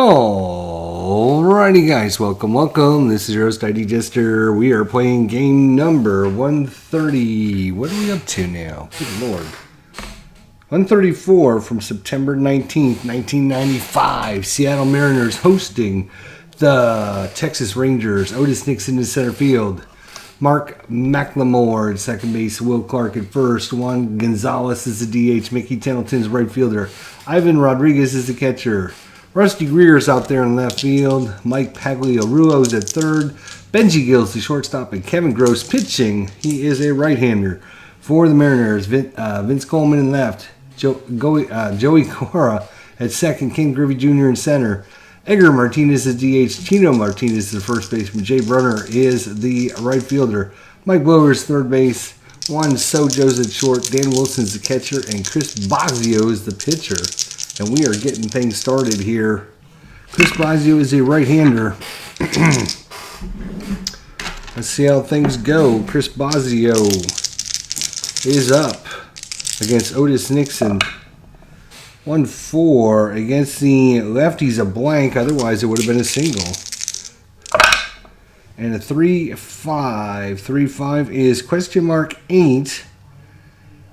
Alrighty guys, welcome. This is your host ID Jester. We are playing game number 130. What are we up to now? Good lord. 134 from September 19th, 1995. Seattle Mariners hosting the Texas Rangers. Otis Nixon in center field. Mark McLemore at second base. Will Clark at first. Juan Gonzalez is the DH. Mickey Templeton's right fielder. Ivan Rodriguez is the catcher. Rusty Greer's out there in left field. Mike Pagliarulo's at third. Benji Gill's the shortstop. And Kevin Gross pitching. He is a right-hander for the Mariners. Vince Coleman in left. Joey Cora at second. Ken Griffey Jr. in center. Edgar Martinez is DH. Tino Martinez is the first baseman. Jay Brunner is the right fielder. Mike Blower's third base. Juan Sojo's at short. Dan Wilson's the catcher. And Chris Bosio is the pitcher. And we are getting things started here. Chris Bosio is a right-hander. Let's see how things go. Chris Bosio is up against Otis Nixon. 1-4 against the lefties, a blank. Otherwise, it would have been a single. And a 3-5. 3-5 is question mark 8.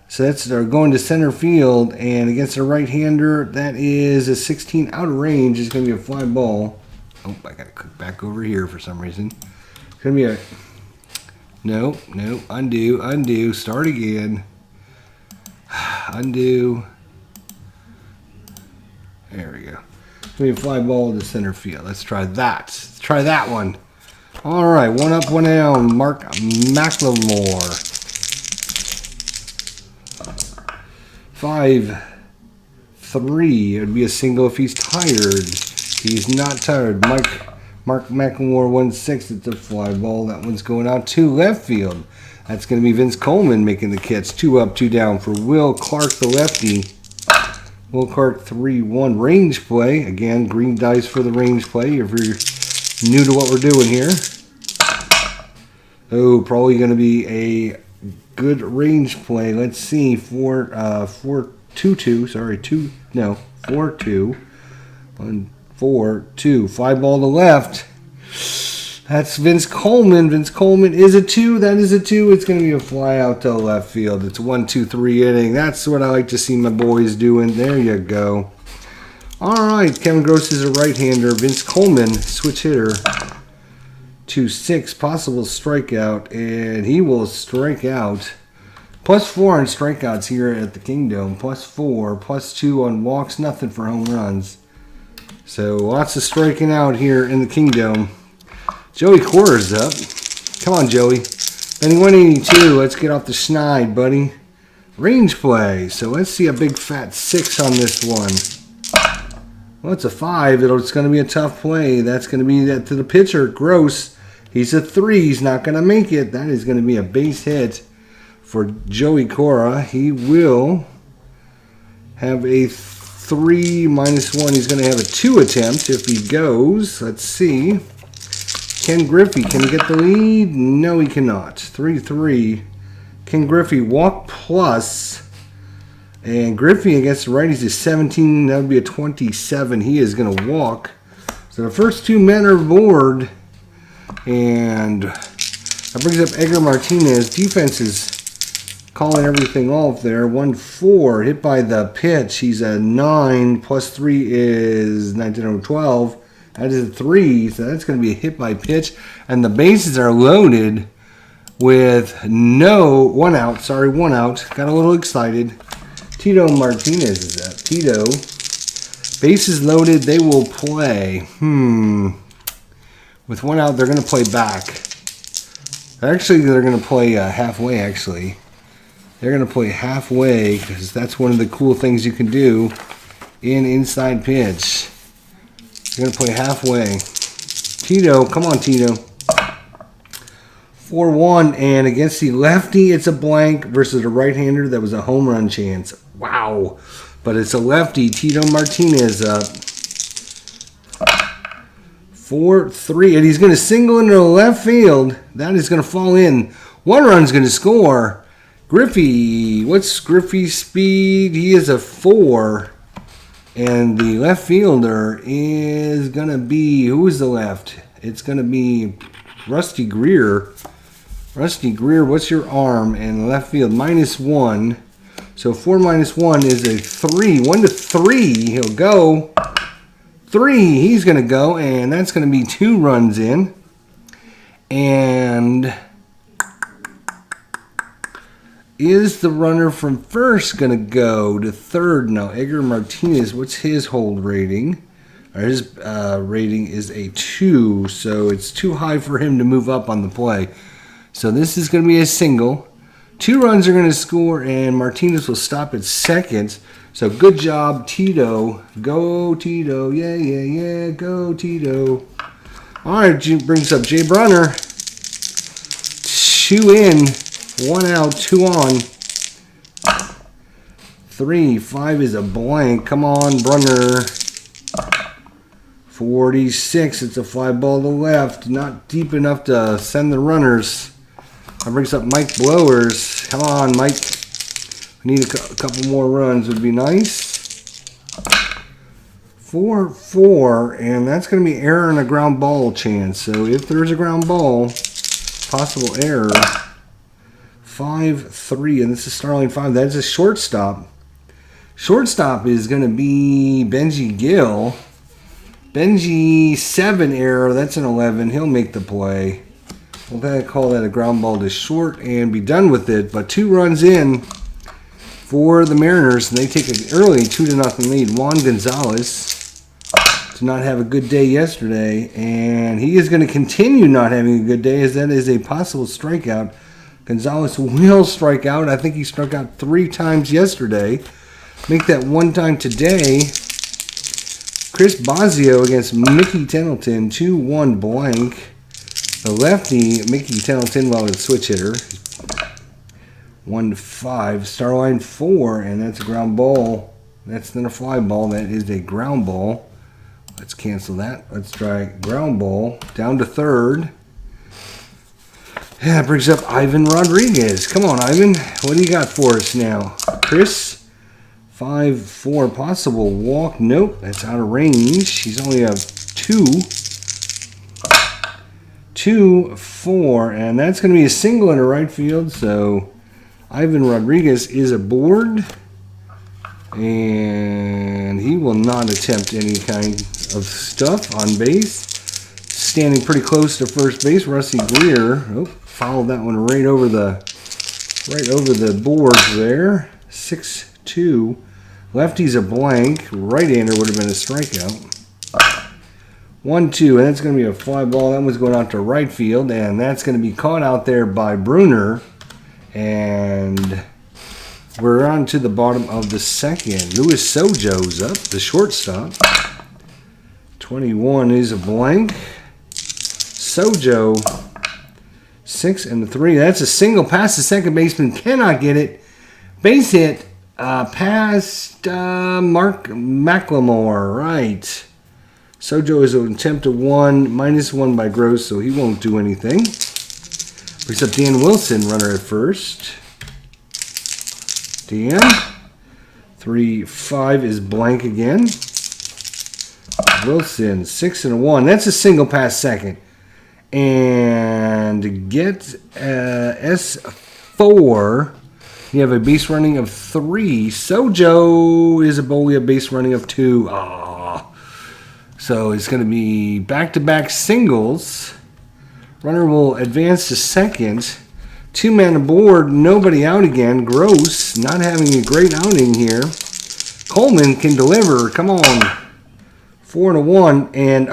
So that's they're going to center field, and against a right-hander, that is a 16 out of range. It's going to be a fly ball. Oh, I got to click back over here for some reason. It's going to be a no, undo, start again. Undo. There we go. It's going to be a fly ball to center field. Let's try that. Let's try that one. All right, one up, one down. Mark McLemore. 5-3. It would be a single if he's tired. He's not tired. Mark McLemore 1-6. It's a fly ball. That one's going out to left field. That's going to be Vince Coleman making the catch. 2 up, 2 down for Will Clark, the lefty. Will Clark 3-1 range play. Again, green dice for the range play if you're new to what we're doing here. Oh, probably going to be a good range play. Let's see. 4-2. Sorry, 2. No, 4-2. 1-4-2. Fly ball to left. That's Vince Coleman. Vince Coleman is a 2. That is a 2. It's going to be a fly out to left field. It's a 1-2-3 inning. That's what I like to see my boys doing. There you go. All right. Kevin Gross is a right-hander. Vince Coleman, switch hitter. 2-6, possible strikeout, and he will strike out. +4 on strikeouts here at the Kingdom. +4, +2 on walks, nothing for home runs. So lots of striking out here in the Kingdom. Joey Cora's up. Come on, Joey. Batting 182. Let's get off the schneid, buddy. Range play. So let's see a big fat 6 on this one. Well, it's a 5. It's going to be a tough play. That's going to be that to the pitcher, Gross. He's a 3. He's not going to make it. That is going to be a base hit for Joey Cora. He will have a 3 minus 1. He's going to have a 2 attempt if he goes. Let's see. Ken Griffey, can he get the lead? No, he cannot. 3-3. Ken Griffey, walk plus. And Griffey against the righties is 17. That would be a 27. He is going to walk. So the first 2 men are aboard. And that brings up Edgar Martinez. Defense is calling everything off there. 1-4. Hit by the pitch. He's a 9. +3 is 19 12. That is a 3. So that's going to be a hit by pitch. And the bases are loaded with one out. Sorry, 1 out. Got a little excited. Tito Martinez is up. Tito. Bases loaded. They will play. With 1 out, they're going to play back. Actually, they're going to play halfway, actually. They're going to play halfway because that's one of the cool things you can do in inside pitch. They're going to play halfway. Tito, come on, Tito. 4-1, and against the lefty, it's a blank versus a right-hander. That was a home run chance. Wow. But it's a lefty. Tito Martinez up. 4-3, and he's going to single into the left field. That is going to fall in. 1 run's going to score. Griffey, what's Griffey's speed? He is a 4. And the left fielder is going to be, who is the left? It's going to be Rusty Greer. Rusty Greer, what's your arm? And left field, -1. So 4 minus 1 is a 3. 1 to 3. He'll go. 3. He's going to go. And that's going to be 2 runs in. And is the runner from first going to go to third? No, Edgar Martinez, what's his hold rating? His rating is a 2, so it's too high for him to move up on the play. So this is going to be a single. 2 runs are going to score, and Martinez will stop at second. So good job, Tito. Go, Tito. Yeah, yeah, yeah. Go, Tito. All right, brings up Jay Brunner. 2 in. 1 out, 2 on. 3, 5 is a blank. Come on, Brunner. 46, it's a fly ball to left. Not deep enough to send the runners. That brings up Mike Blowers. Come on, Mike. We need a couple more runs. Would be nice. 4, and that's going to be error and a ground ball chance. So if there's a ground ball, possible error. 5, 3, and this is Starline 5. That's a shortstop. Shortstop is going to be Benji Gill. Benji, 7 error. That's an 11. He'll make the play. We'll call that a ground ball to short and be done with it. But 2 runs in for the Mariners, and they take an early 2-0 lead. Juan Gonzalez did not have a good day yesterday, and he is going to continue not having a good day, as that is a possible strikeout. Gonzalez will strike out. I think he struck out 3 times yesterday. Make that 1 time today. Chris Bosio against Mickey Tettleton, 2-1 blank. The lefty, Mickey Tettleton, well, it's switch hitter. 1-5. Starline 4, and that's a ground ball. That's not a fly ball. That is a ground ball. Let's cancel that. Let's try ground ball. Down to third. Yeah, that brings up Ivan Rodriguez. Come on, Ivan. What do you got for us now? Chris? 5-4 possible walk. Nope, that's out of range. He's only a 2-4, and that's going to be a single in the right field. So Ivan Rodriguez is aboard, and he will not attempt any kind of stuff on base. Standing pretty close to first base, Rusty Greer. Oh, fouled that one right over the boards there. 6-2. Lefty's a blank. Right-hander would have been a strikeout. 1-2, and that's going to be a fly ball. That one's going out to right field, and that's going to be caught out there by Bruner. And we're on to the bottom of the second. Luis Sojo's up, the shortstop. 21 is a blank. Sojo, 6-3. That's a single past the second baseman. Cannot get it. Base hit. Past Mark McLemore, right. Sojo is an attempt to 1, -1 by Gross, so he won't do anything. Brings up Dan Wilson, runner at first. Dan. 3-5 is blank again. Wilson, 6-1. That's a single past second. And to get S4... you have a base running of 3. Sojo is a base running of 2. So it's going to be back-to-back singles. Runner will advance to second. 2 men aboard, nobody out again. Gross, not having a great outing here. Coleman can deliver. Come on. 4-1. And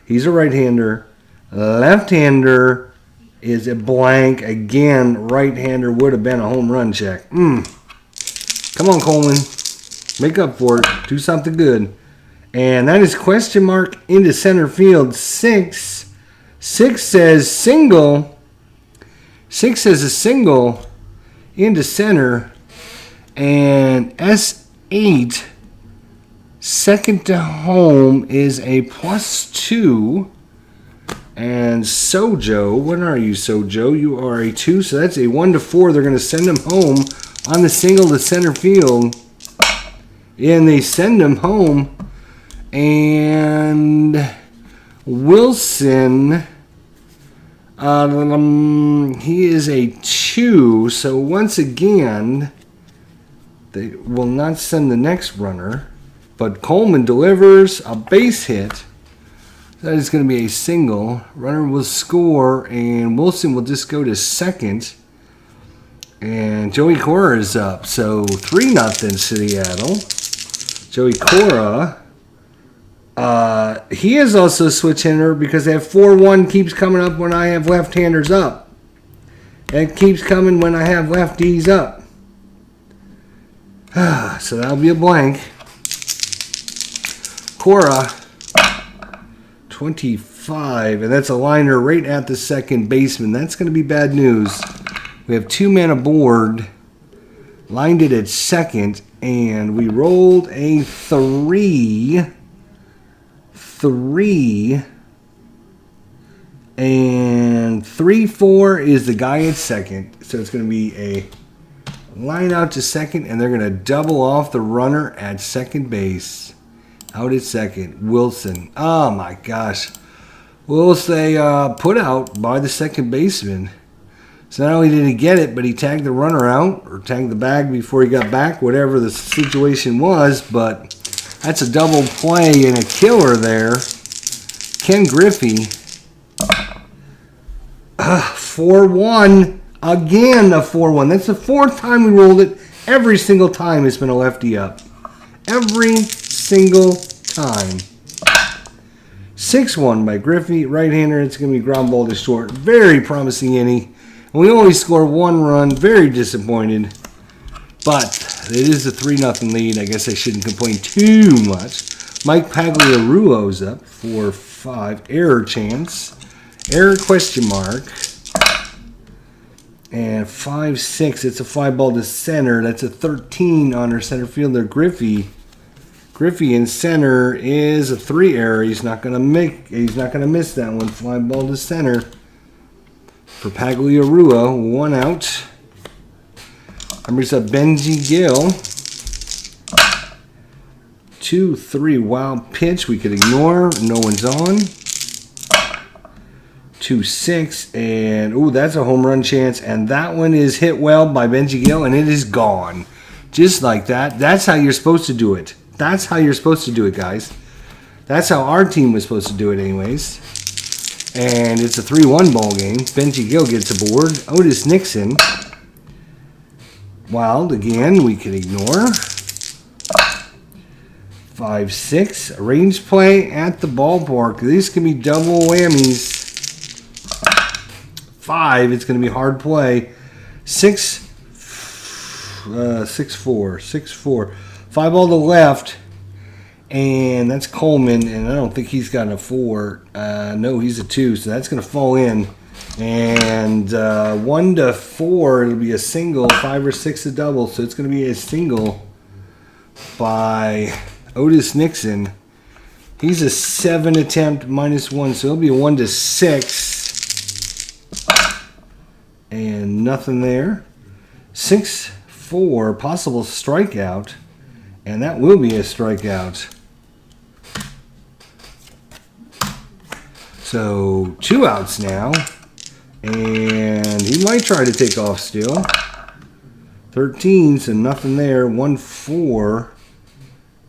he's a right-hander. Left-hander is a blank. Again, right-hander would have been a home run check. Come on, Coleman. Make up for it. Do something good. And that is question mark into center field. 6 says single. 6 says a single into center. And S8, second to home, is a +2. And Sojo, what are you, Sojo? You are a 2, so that's a 1-4. They're going to send him home on the single to center field. And they send him home. And Wilson, he is a 2. So once again, they will not send the next runner. But Coleman delivers a base hit. That is going to be a single. Runner will score, and Wilson will just go to second. And Joey Cora is up. So 3-0 Seattle. Joey Cora. He is also a switch hitter because that 4-1 keeps coming up when I have left-handers up. It keeps coming when I have lefties up. So that'll be a blank. Cora, 25, and that's a liner right at the second baseman. That's going to be bad news. We have 2 men aboard, lined it at second, and we rolled a 3, and 3-4 is the guy at second. So it's going to be a line out to second, and they're going to double off the runner at second base. Out at second, Wilson. Oh my gosh. We'll say put out by the second baseman. So not only did he get it, but he tagged the runner out, or tagged the bag before he got back, whatever the situation was. But that's a double play and a killer there. Ken Griffey. 4-1. Again, a 4-1. That's the 4th time we rolled it. Every single time it's been a lefty up. Every single time. 6-1 by Griffey. Right-hander. It's going to be ground ball to short. Very promising inning. And we only score 1 run. Very disappointed. But it is a 3-0 lead. I guess I shouldn't complain too much. Mike Pagliarulo's up for 5. Error chance. Error question mark. And 5-6. It's a fly ball to center. That's a 13 on our center fielder, Griffey. Griffey in center is a 3 error. He's not gonna miss that one. Fly ball to center for Pagliarulo. 1 out. Numbers up Benji Gill. 2-3 wild pitch. We could ignore. No one's on. 2-6, and ooh, that's a home run chance, and that one is hit well by Benji Gill, and it is gone. Just like that. That's how you're supposed to do it. That's how you're supposed to do it, guys. That's how our team was supposed to do it anyways. And it's a 3-1 ball game. Benji Gill gets aboard. Otis Nixon. Wild again, we can ignore. 5-6. Range play at the ballpark. These can be double whammies. 5, it's going to be hard play. 6-4. 5 ball to left, and that's Coleman, and I don't think he's got a 4. No, he's a 2, so that's going to fall in. And 1-4, it'll be a single. 5 or 6 a double, so it's going to be a single by Otis Nixon. He's a 7 attempt -1, so it'll be a 1-6. And nothing there. 6-4, possible strikeout. And that will be a strikeout. So 2 outs now. And he might try to take off still. 13, so nothing there. 1-4.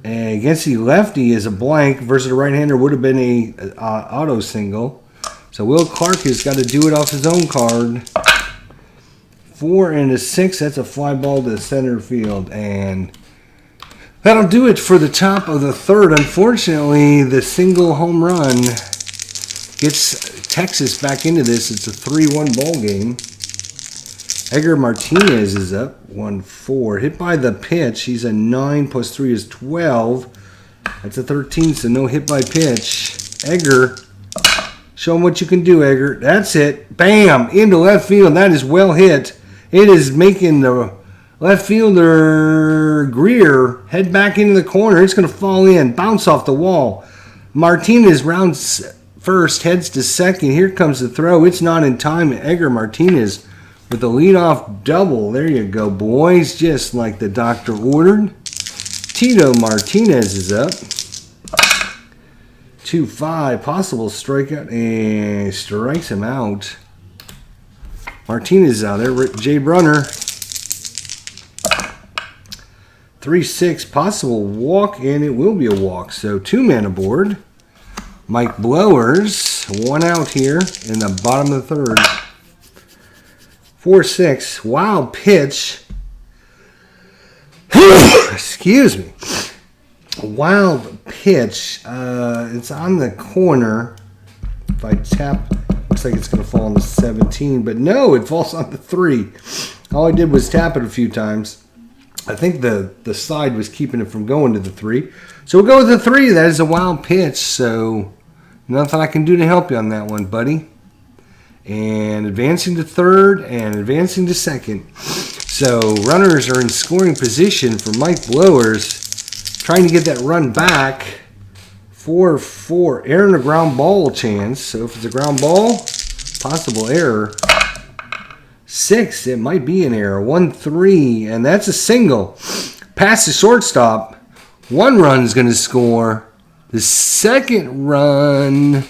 And against the lefty is a blank versus a right-hander would have been a auto single. So Will Clark has got to do it off his own card. 4 and a 6. That's a fly ball to center field. And that'll do it for the top of the 3rd. Unfortunately, the single home run gets Texas back into this. It's a 3-1 ball game. Edgar Martinez is up. 1-4. Hit by the pitch. He's a 9 plus 3 is 12. That's a 13, so no hit by pitch. Edgar. Show him what you can do, Edgar. That's it. Bam! Into left field. That is well hit. It is making the left fielder Greer head back into the corner. It's going to fall in. Bounce off the wall. Martinez rounds first. Heads to second. Here comes the throw. It's not in time. Edgar Martinez with the leadoff double. There you go, boys. Just like the doctor ordered. Tito Martinez is up. 2-5, possible strikeout, and strikes him out. Martinez is out there. Jay Brunner. 3-6, possible walk, and it will be a walk. So 2-man aboard. Mike Blowers, 1 out here in the bottom of the third. 4-6, wild pitch. Excuse me. Wild pitch. It's on the corner. If I tap, looks like it's going to fall on the 17, but no, it falls on the 3. All I did was tap it a few times. I think the slide was keeping it from going to the 3. So we'll go with the 3. That is a wild pitch. So nothing I can do to help you on that one, buddy. And advancing to third and advancing to second. So runners are in scoring position for Mike Blowers. Trying to get that run back. 4-4. Error and a ground ball chance. So if it's a ground ball, possible error. 6, it might be an error. 1-3, and that's a single. Past the shortstop. 1 run is going to score. The second run,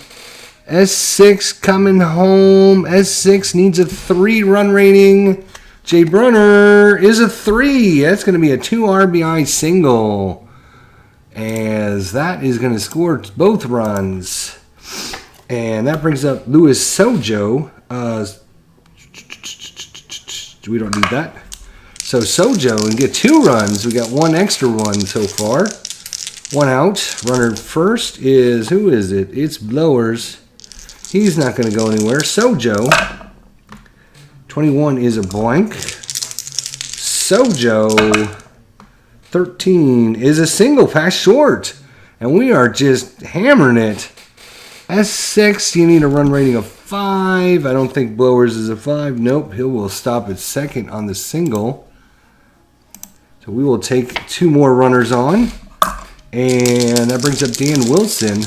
S6 coming home. S6 needs a 3-run rating. Jay Brunner is a 3. That's going to be a 2 RBI single, as that is going to score both runs. And that brings up Luis Sojo. We don't need that. So Sojo and get 2 runs. We got 1 extra one so far. 1 out. Runner first is, who is it? It's Blowers. He's not going to go anywhere. Sojo. 21 is a blank. Sojo. 13 is a single pass short. And we are just hammering it. S6, you need a run rating of 5. I don't think Blowers is a 5. Nope, he will stop at second on the single. So we will take 2 more runners on. And that brings up Dan Wilson.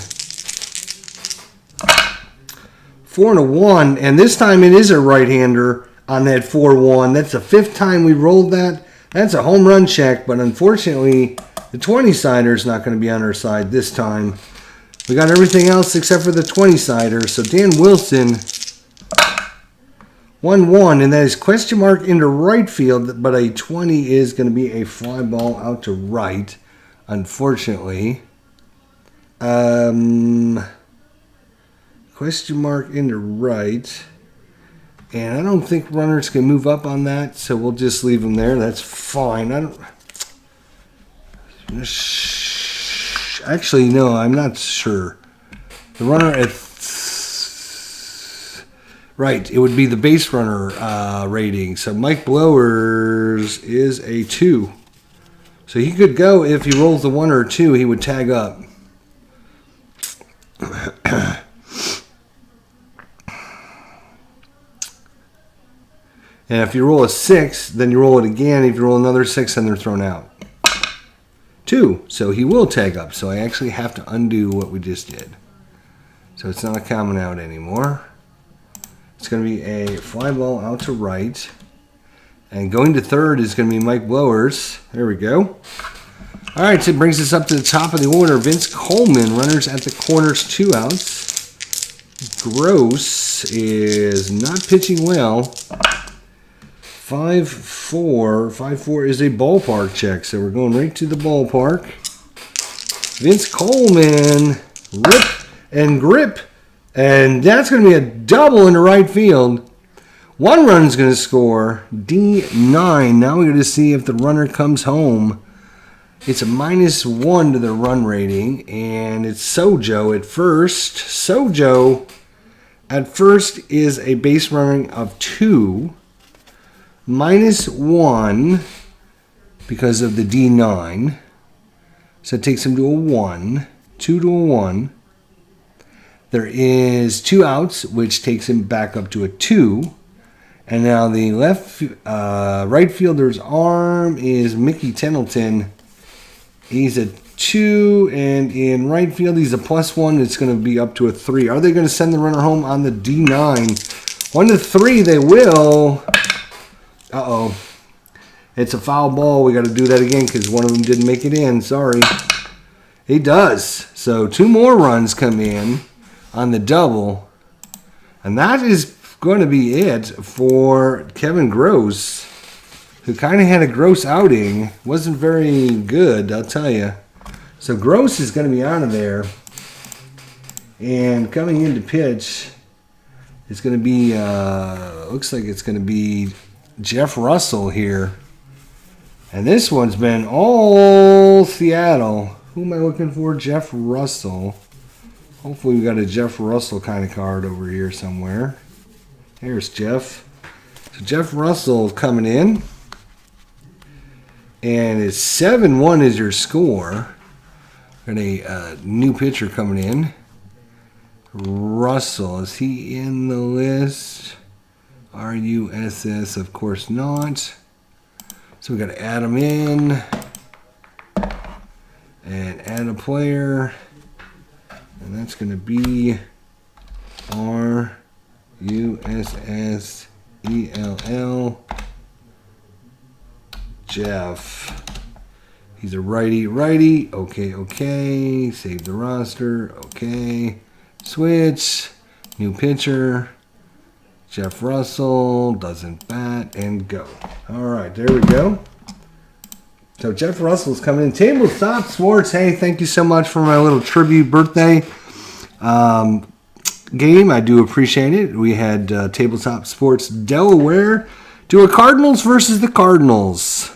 4-1. And this time it is a right-hander on that 4-1. That's the 5th time we rolled that. That's a home run check. But unfortunately, the 20-sider is not going to be on our side this time. We got everything else except for the 20-sider. So Dan Wilson, 1-1, and that is question mark into right field, but a 20 is going to be a fly ball out to right, unfortunately. Question mark into right, and I don't think runners can move up on that, so we'll just leave them there. That's fine. Actually, no, I'm not sure. The runner at... Right, it would be the base runner rating. So Mike Blowers is a 2. So he could go, if he rolls the 1 or 2, he would tag up. And if you roll a 6, then you roll it again. If you roll another 6, then they're thrown out. 2, so he will tag up. So I actually have to undo what we just did. So it's not a common out anymore. It's going to be a fly ball out to right. And going to third is going to be Mike Blowers. There we go. All right, so it brings us up to the top of the order. Vince Coleman, runners at the corners, 2 outs. Gross is not pitching well. 5-4. 5-4 is a ballpark check, so we're going right to the ballpark. Vince Coleman, rip and grip, and that's going to be a double into right field. 1 run is going to score. D9. Now we're going to see if the runner comes home. It's a -1 to the run rating, and it's Sojo at first. Sojo at first is a base running of 2. -1 because of the D9. So it takes him to a 1. 2 to a 1. There is 2 outs, which takes him back up to a 2. And now the right fielder's arm is Mickey Tettleton. He's a 2, and in right field he's a +1. It's going to be up to a 3. Are they going to send the runner home on the D9? 1 to 3 they will. Uh-oh. It's a foul ball. We got to do that again because one of them didn't make it in. Sorry. He does. So 2 more runs come in on the double. And that is going to be it for Kevin Gross, who kind of had a gross outing. Wasn't very good, I'll tell you. So Gross is going to be out of there. And coming into pitch, it's going to be, looks like it's going to be Jeff Russell here. And this one's been all Seattle. Who am I looking for? Jeff Russell. Hopefully we got a Jeff Russell kind of card over here somewhere. There's Jeff. So Jeff Russell coming in. And it's 7-1 is your score. Got a new pitcher coming in. Russell, is he in the list? RUSS, of course not. So we got to add him in. And add a player. And that's going to be RUSSELL. Jeff. He's a righty. Okay. Save the roster. Okay. Switch. New pitcher. Jeff Russell. Doesn't bat. And go. All right. There we go. So Jeff Russell's coming in. Tabletop Sports. Hey, thank you so much for my little tribute birthday game. I do appreciate it. We had Tabletop Sports Delaware do a Cardinals versus the Cardinals,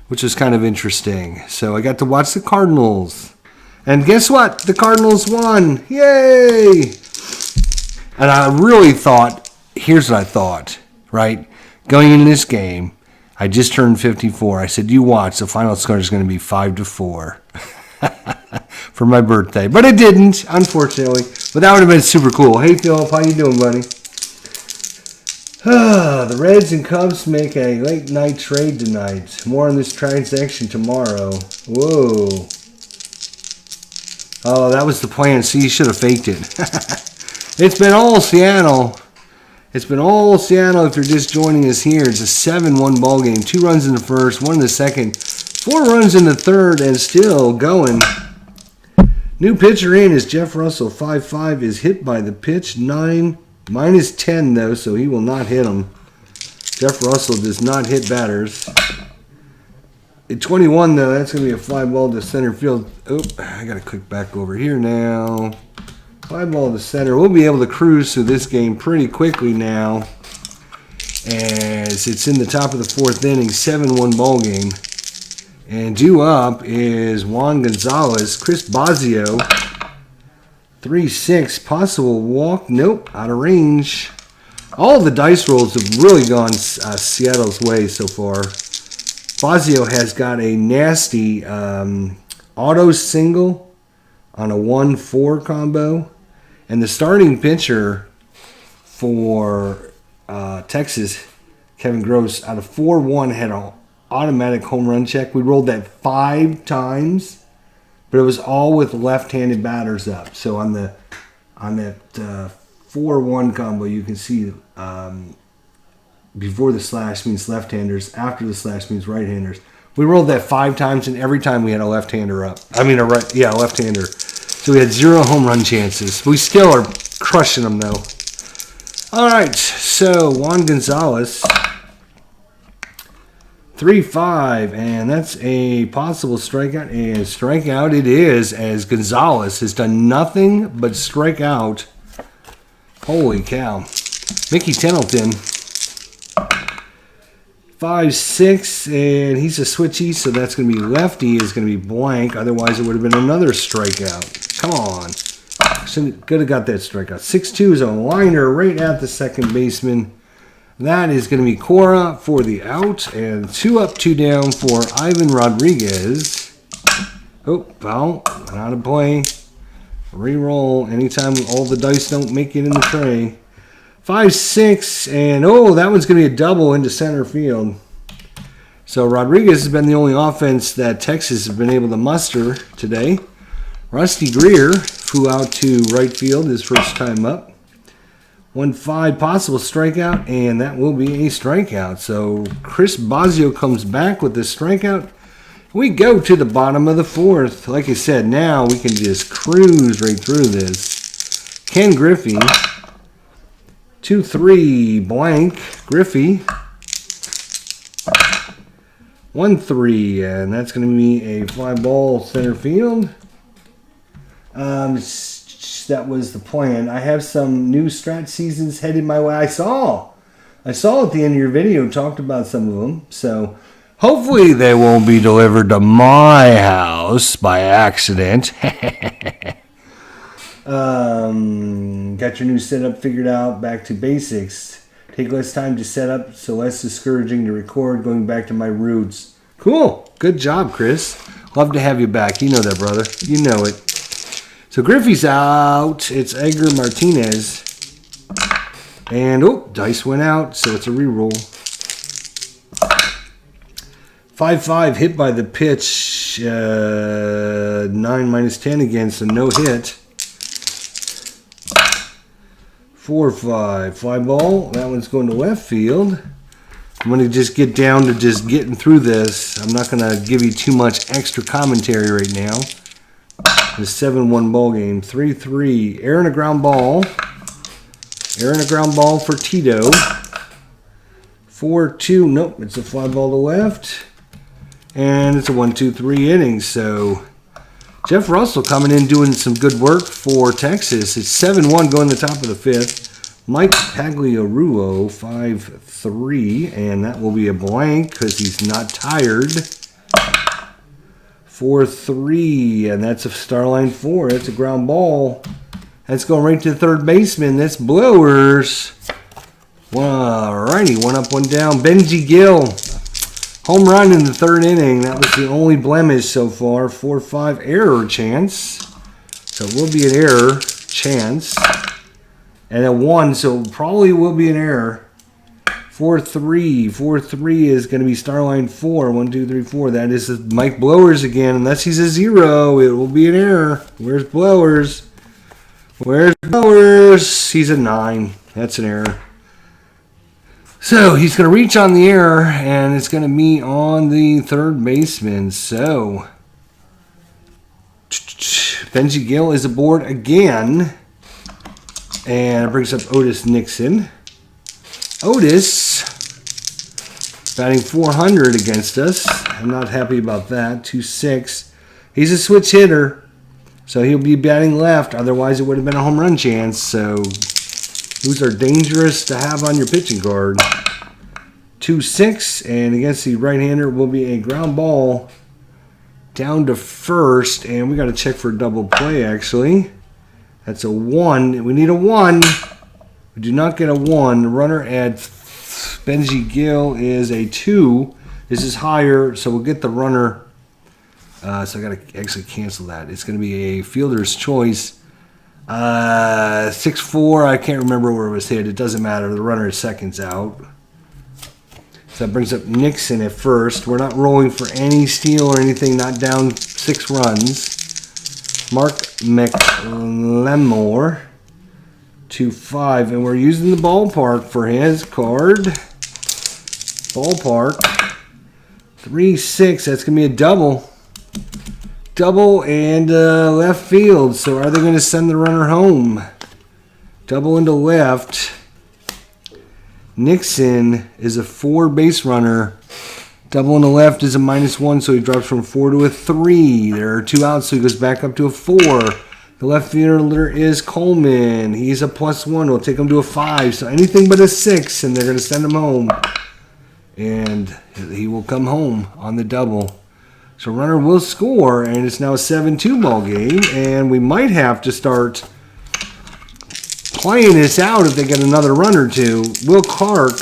which is kind of interesting. So I got to watch the Cardinals. And guess what? The Cardinals won. Yay! And I really thought, here's what I thought, right? Going into this game, I just turned 54. I said, you watch, the final score is going to be 5-4 for my birthday. But it didn't, unfortunately. But that would have been super cool. Hey, Philip, how you doing, buddy? The Reds and Cubs make a late night trade tonight. More on this transaction tomorrow. Whoa. Oh, that was the plan. See, you should have faked it. It's been all Seattle. It's been all Seattle if you're just joining us here. It's a 7-1 ball game. 2 runs in the first, 1 in the second, 4 runs in the third, and still going. New pitcher in is Jeff Russell. 5-5 is hit by the pitch. 9 minus 10 though, so he will not hit him. Jeff Russell does not hit batters. At 21 though, that's going to be a fly ball to center field. Oh, I got to click back over here now. Fly ball to center. We'll be able to cruise through this game pretty quickly now, as it's in the top of the 4th inning, 7-1 ball game. And due up is Juan Gonzalez. Chris Bosio, 3-6, possible walk. Nope, out of range. All the dice rolls have really gone Seattle's way so far. Bosio has got a nasty auto single on a 1-4 combo. And the starting pitcher for Texas, Kevin Gross, out of 4-1 had an automatic home run check. We rolled that 5 times, but it was all with left-handed batters up. So on that 4-1 combo, you can see before the slash means left-handers, after the slash means right-handers. We rolled that 5 times, and every time we had a left-hander up. I mean, a left-hander. So we had 0 home run chances. We still are crushing them, though. All right, so Juan Gonzalez, 3-5, and that's a possible strikeout. And strikeout it is, as Gonzalez has done nothing but strike out. Holy cow. Mickey Tettleton, 5-6, and he's a switchy, so that's going to be lefty is going to be blank. Otherwise, it would have been another strikeout. Come on. Could have got that strikeout. 6-2 is a liner right at the second baseman. That is going to be Cora for the out, and 2 up, 2 down for Ivan Rodriguez. Oh, foul. Out of play. Reroll anytime all the dice don't make it in the tray. 5-6, and oh, that one's going to be a double into center field. So Rodriguez has been the only offense that Texas has been able to muster today. Rusty Greer flew out to right field his first time up. 1-5 possible strikeout, and that will be a strikeout. So Chris Bosio comes back with the strikeout. We go to the bottom of the 4th. Like I said, now we can just cruise right through this. Ken Griffey, 2-3 blank Griffey, 1-3, and that's going to be a fly ball center field. That was the plan. I have some new strat seasons headed my way. I saw at the end of your video, talked about some of them. So hopefully they won't be delivered to my house by accident. Got your new setup figured out. Back to basics. Take less time to set up, so less discouraging to record. Going back to my roots. Cool. Good job, Chris. Love to have you back. You know that, brother. You know it. So Griffey's out. It's Edgar Martinez. And, oh, dice went out, so it's a reroll. 5-5 hit by the pitch. 9 minus 10 again, so no hit. 4-5 fly ball. That one's going to left field. I'm going to just get down to just getting through this. I'm not going to give you too much extra commentary right now. The 7-1 ball game. 3-3. Air and a ground ball. Air and a ground ball for Tito. 4-2. Nope, it's a fly ball to left. And it's a 1-2-3 inning. So Jeff Russell coming in doing some good work for Texas. It's 7-1 going to the top of the 5th. Mike Pagliarulo, 5-3. And that will be a blank because he's not tired. 4-3, and that's a Starline 4. That's a ground ball. That's going right to the third baseman. That's Blowers. Alrighty, 1 up, 1 down. Benji Gill, home run in the 3rd inning. That was the only blemish so far. 4-5 error chance. So it will be an error chance. And a 1, so probably will be an error. 4-3. 4-3 is going to be Starline 4. 1, 2, 3, 4. That is Mike Blowers again. Unless he's a 0, it will be an error. Where's Blowers? Where's Blowers? He's a 9. That's an error. So he's going to reach on the error, and it's going to be on the third baseman. So Benji Gill is aboard again. And it brings up Otis Nixon. Otis batting 400 against us. I'm not happy about that. 2-6. He's a switch hitter, so he'll be batting left. Otherwise, it would have been a home run chance. So those are dangerous to have on your pitching guard. 2-6, and against the right-hander will be a ground ball down to first, and we got to check for a double play. Actually, that's a 1. We need a 1. We do not get a 1. The runner at Benji Gill is a 2. This is higher, so we'll get the runner. So I got to actually cancel that. It's going to be a fielder's choice. 6-4. I can't remember where it was hit. It doesn't matter. The runner is seconds out. So that brings up Nixon at first. We're not rolling for any steal or anything. Not down 6 runs. Mark McLemore. 2-5, and we're using the ballpark for his card. Ballpark. 3-6. That's going to be a double. Double and left field. So are they going to send the runner home? Double into left. Nixon is a 4 base runner. Double into left is a -1, so he drops from 4 to a 3. There are 2 outs, so he goes back up to a 4. The left fielder is Coleman. He's a +1. We'll take him to a 5. So anything but a 6, and they're going to send him home. And he will come home on the double. So runner will score, and it's now a 7-2 ball game. And we might have to start playing this out if they get another run or two. Will Clark,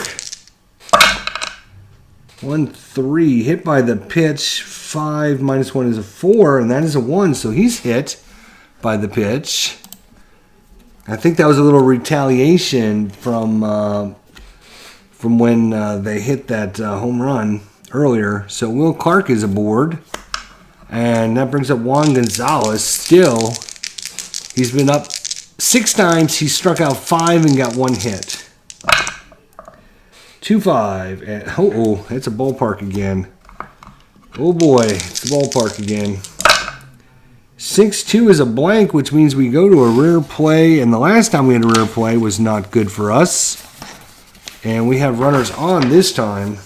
1-3, hit by the pitch. 5 -1 is a 4, and that is a 1. So he's hit by the pitch. I think that was a little retaliation from when they hit that home run earlier. So Will Clark is aboard, and that brings up Juan Gonzalez. Still, he's been up 6 times. He struck out 5 and got 1 hit. 2-5. And it's a ballpark again. Oh boy, it's the ballpark again. 6-2 is a blank, which means we go to a rare play. And the last time we had a rare play was not good for us. And we have runners on this time.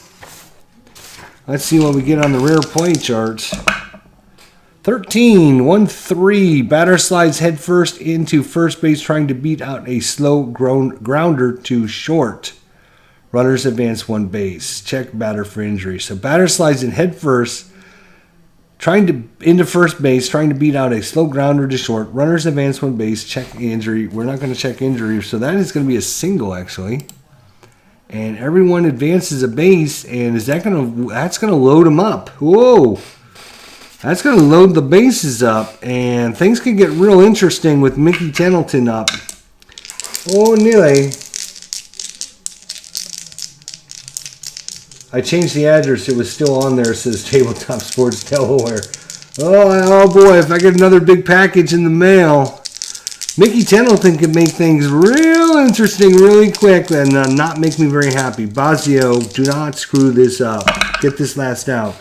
Let's see what we get on the rare play charts. 13, 1-3. Batter slides headfirst into first base, trying to beat out a slow grounder to short. Runners advance 1 base. Check batter for injury. So batter slides in headfirst, into first base, trying to beat out a slow grounder to short. Runners advance 1 base. Check injury. We're not going to check injury, so that is going to be a single actually. And everyone advances a base, and that's gonna load them up. Whoa! That's gonna load the bases up, and things can get real interesting with Mickey Pendleton up. Oh, nearly. I changed the address. It was still on there. It says Tabletop Sports Delaware. Oh boy! If I get another big package in the mail. Mickey Pendleton can make things real interesting really quick and not make me very happy. Bazio, do not screw this up. Get this last out.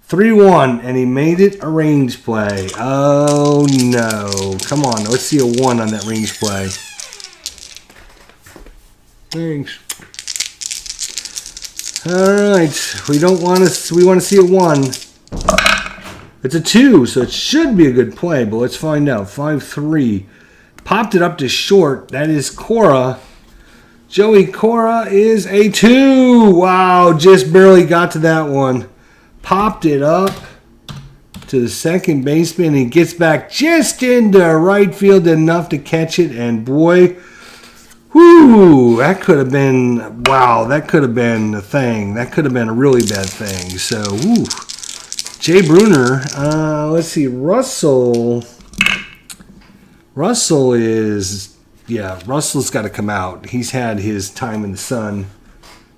3-1, and he made it a range play. Oh, no. Come on, let's see a 1 on that range play. Thanks. All right, we want to see a 1. It's a 2, so it should be a good play, but let's find out. 5-3. Popped it up to short. That is Cora. Joey Cora is a 2. Wow, just barely got to that one. Popped it up to the second baseman. He gets back just into right field enough to catch it. And boy, whoo, that could have been, wow, that could have been a thing. That could have been a really bad thing. So, whoo. Jay Bruner. Let's see, Russell is, Russell's got to come out. He's had his time in the sun.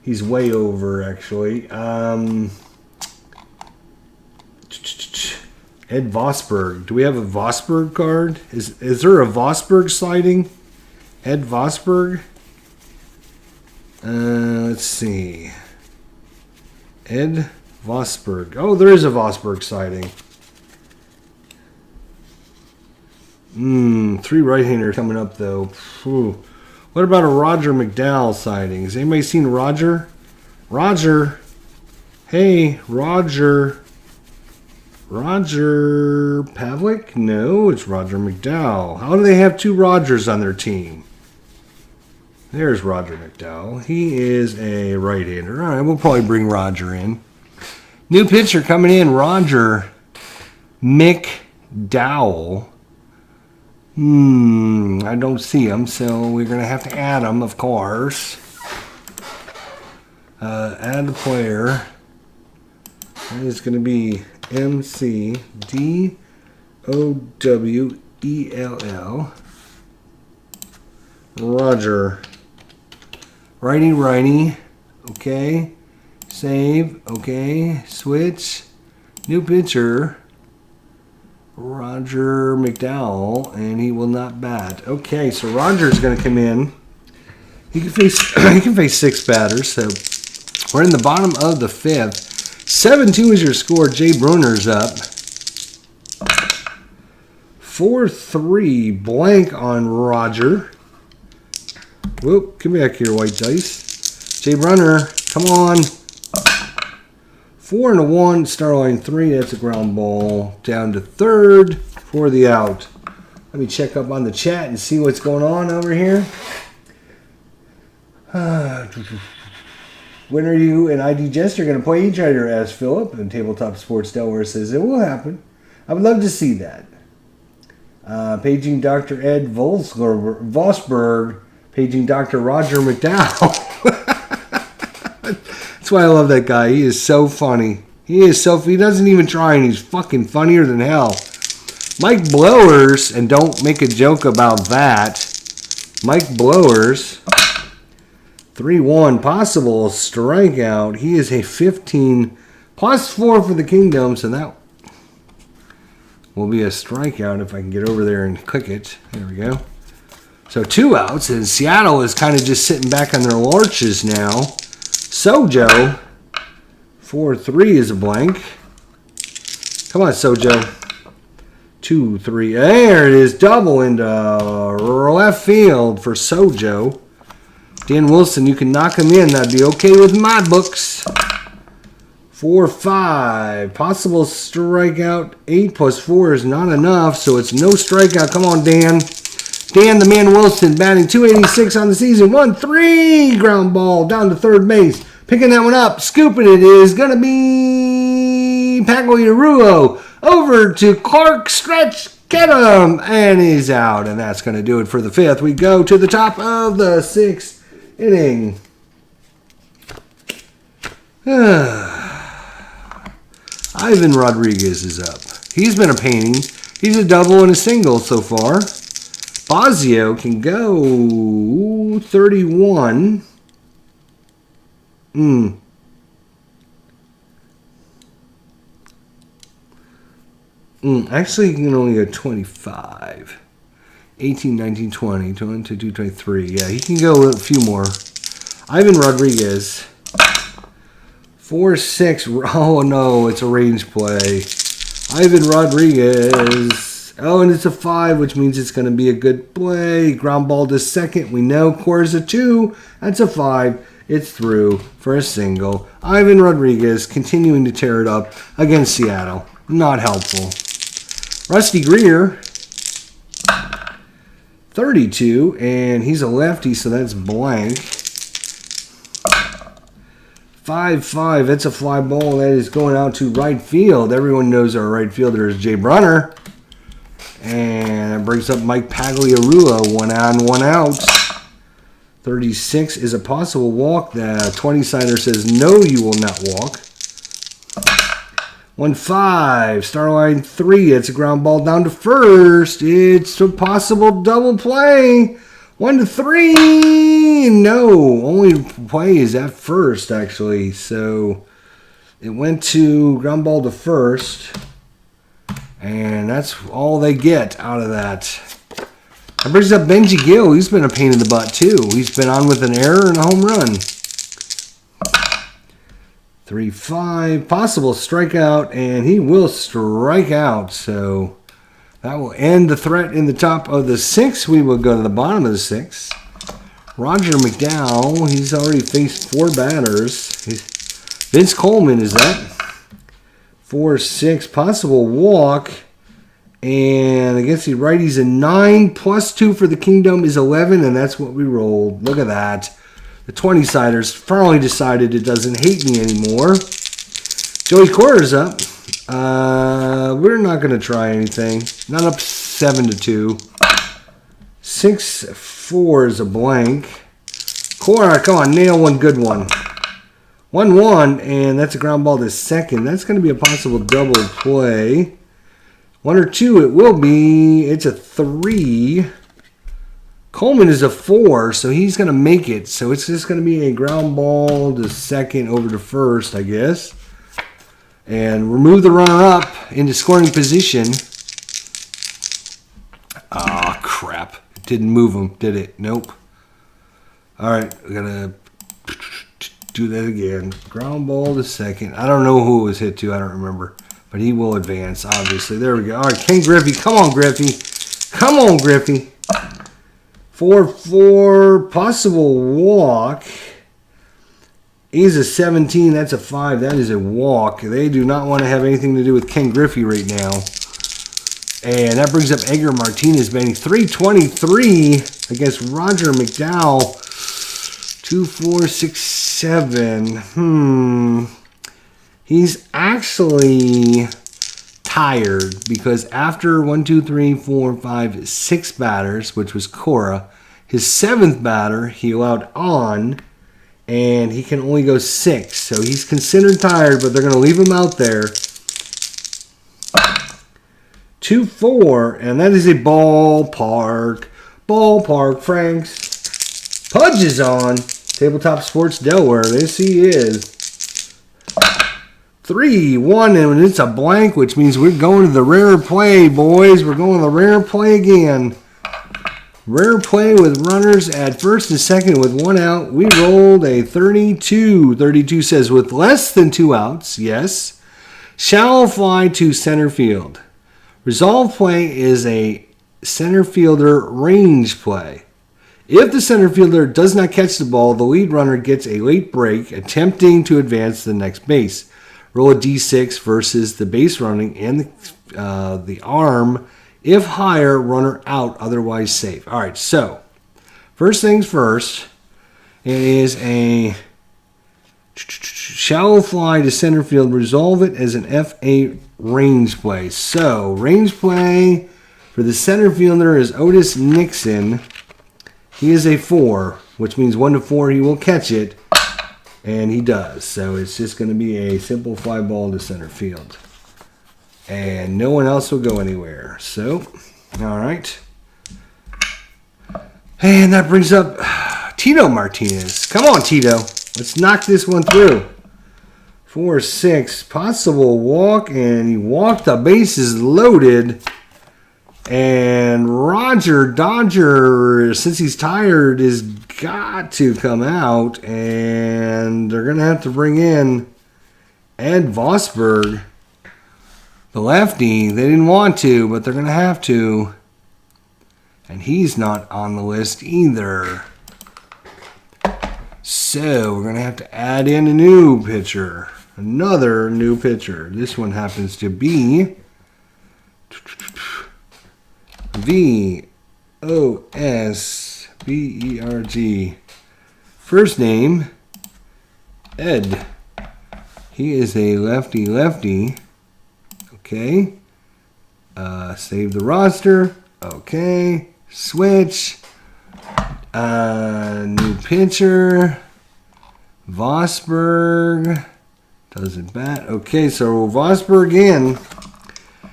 He's way over, actually. Ed Vosberg. Do we have a Vosberg card? Is there a Vosberg sliding? Ed Vosberg? Let's see. Ed Vosberg. Oh, there is a Vosberg sighting. 3 right-handers coming up, though. Whew. What about a Roger McDowell sighting? Has anybody seen Roger? Roger. Hey, Roger. Roger Pavlik? No, it's Roger McDowell. How do they have 2 Rogers on their team? There's Roger McDowell. He is a right-hander. All right, we'll probably bring Roger in. New pitcher coming in, Roger McDowell. I don't see him, so we're going to have to add him, of course. Add the player. That is going to be McDowell. Roger. Righty. Okay. Save. Okay. Switch. New pitcher. Roger McDowell, and he will not bat. Okay, so Roger's going to come in. He can face 6 batters. So we're in the bottom of the 5th. 7-2 is your score. Jay Bruner's up. 4-3 blank on Roger. Whoop! Come back here, white dice. Jay Brunner, come on. 4-1, Starline 3, that's a ground ball. Down to third for the out. Let me check up on the chat and see what's going on over here. When are you and ID Jester going to play each other? Asked Philip. And Tabletop Sports Delaware says it will happen. I would love to see that. Paging Dr. Ed Vosberg. Paging Dr. Roger McDowell. That's why I love that guy. He is so funny. He doesn't even try, and he's fucking funnier than hell. Mike Blowers, and don't make a joke about that. Mike Blowers, 3-1, possible strikeout. He is a 15 plus 4 for the Kingdom, so that will be a strikeout if I can get over there and click it. There we go. So 2 outs, and Seattle is kind of just sitting back on their laurels now. Sojo, 4-3 is a blank. Come on, Sojo. 2-3. There it is. Double into left field for Sojo. Dan Wilson, you can knock him in. That'd be okay with my books. 4-5. Possible strikeout. 8 plus 4 is not enough, so it's no strikeout. Come on, Dan. Dan the Man Wilson batting 286 on the season. 1-3. Ground ball down to third base. Picking that one up. Scooping it is going to be Pagliarulo. Over to Clark. Stretch. Get him. And he's out. And that's going to do it for the 5th. We go to the top of the 6th inning. Ivan Rodriguez is up. He's been a painting. He's a double and a single so far. Bosio can go 31. Actually, he can only go 25. 18, 19, 20, 22, 23. Yeah, he can go a few more. Ivan Rodriguez. 4-6. Oh, no, it's a range play. Ivan Rodriguez. Oh, and it's a 5, which means it's going to be a good play. Ground ball to second. We know Cora's a 2. That's a 5. It's through for a single. Ivan Rodriguez continuing to tear it up against Seattle. Not helpful. Rusty Greer. 32, and he's a lefty, so that's blank. 5-5, that's a fly ball that is going out to right field. Everyone knows our right fielder is Jay Brunner. And that brings up Mike Pagliarulo, 1 on, 1 out. 36 is a possible walk. The 20-sider says, no, you will not walk. 1-5, Starline 3. It's a ground ball down to first. It's a possible double play. 1-3. No, only play is at first, actually. So it went to ground ball to first. And that's all they get out of that. That brings up Benji Gill. He's been a pain in the butt, too. He's been on with an error and a home run. 3-5. Possible strikeout, and he will strike out. So that will end the threat in the top of the 6th. We will go to the bottom of the 6th. Roger McDowell, he's already faced 4 batters. Vince Coleman is up. 4-6. Possible walk. And against the righties, a 9 plus 2 for the Kingdom is 11, and that's what we rolled. Look at that. The 20-siders finally decided it doesn't hate me anymore. Joey Cora's up. We're not going to try anything. Not up 7-2. 6-4 is a blank. Cora, come on, nail one good one. 1-1, and that's a ground ball to second. That's going to be a possible double play. 1 or 2 it will be. It's a 3. Coleman is a 4, so he's going to make it. So it's just going to be a ground ball to second over to first, I guess. And remove the runner-up into scoring position. Ah, crap. It didn't move him, did it? Nope. All right, we're going to do that again. Ground ball to second. I don't know who it was hit to. I don't remember. But he will advance, obviously. There we go. All right, Ken Griffey. Come on, Griffey. Come on, Griffey. 4-4. Possible walk. He's a 17. That's a 5. That is a walk. They do not want to have anything to do with Ken Griffey right now. And that brings up Edgar Martinez batting 323 against Roger McDowell. 2, 4, 6, 7. He's actually tired because after 1, 2, 3, 4, 5, 6 batters, which was Cora, his 7th batter he allowed on, and he can only go 6. So he's considered tired, but they're going to leave him out there. 2-4, and that is a ballpark. Ballpark, Franks. Pudge is on. Tabletop Sports Delaware. This he is. 3-1, and it's a blank, which means we're going to the rare play, boys. We're going to the rare play again. Rare play with runners at first and second with 1 out. We rolled a 32. 32 says with less than 2 outs, yes. Shall fly to center field. Resolve play is a center fielder range play. If the center fielder does not catch the ball, the lead runner gets a late break attempting to advance to the next base. Roll a d6 versus the base running and the arm. If higher, runner out, otherwise safe. All right, so first things first, it is a shallow fly to center field. Resolve it as an FA range play. So range play for the center fielder is Otis Nixon. He is a 4, which means 1 to 4 he will catch it, and he does. So it's just going to be a simple fly ball to center field. And no one else will go anywhere. So, all right. And that brings up Tito Martinez. Come on, Tito. Let's knock this one through. 4-6. Possible walk, and he walked. The bases loaded. And Roger Dodger, since he's tired, has got to come out. And they're going to have to bring in Ed Vosberg, the lefty. They didn't want to, but they're going to have to. And he's not on the list either. So we're going to have to add in a new pitcher. Another new pitcher. This one happens to be Vosberg. First name, Ed. He is a lefty. Okay. Save the roster. Okay. Switch. New pitcher. Vosberg. Doesn't bat. Okay, so Vosberg in.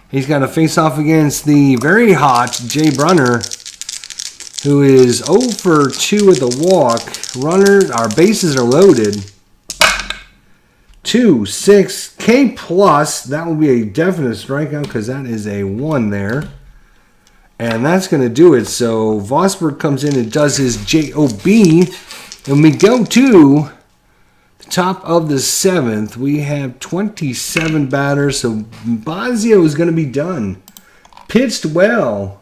He's got to face off against the very hot Jay Brunner, who is 0 for 2 with the walk. Our bases are loaded. 2-6 K plus. That will be a definite strikeout because that is a 1 there. And that's going to do it. So Vosberg comes in and does his JOB. And we go to the top of the 7th. We have 27 batters. So Bazio is going to be done. Pitched well.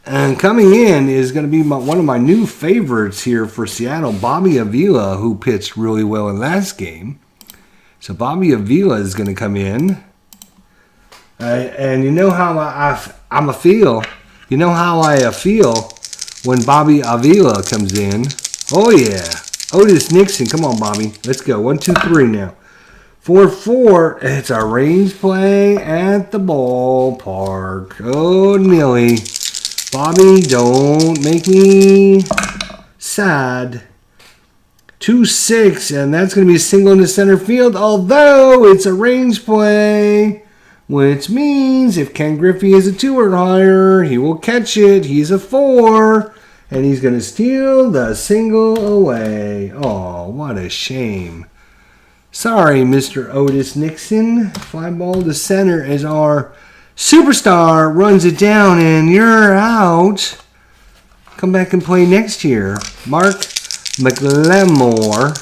And coming in is going to be one of my new favorites here for Seattle, Bobby Avila, who pitched really well in last game. So Bobby Avila is going to come in. And you know how I'm a feel. You know how I feel when Bobby Avila comes in. Oh, yeah. Otis Nixon. Come on, Bobby. Let's go. 1, 2, 3 now. 4-4. It's a range play at the ballpark. Oh, Nilly. Bobby, don't make me sad. 2-6, and that's going to be a single into center field, although it's a range play. Which means if Ken Griffey is a 2 or higher, he will catch it. He's a 4. And he's going to steal the single away. Oh, what a shame. Sorry, Mr. Otis Nixon. Fly ball to center as our superstar runs it down, and you're out. Come back and play next year. Mark McLemore.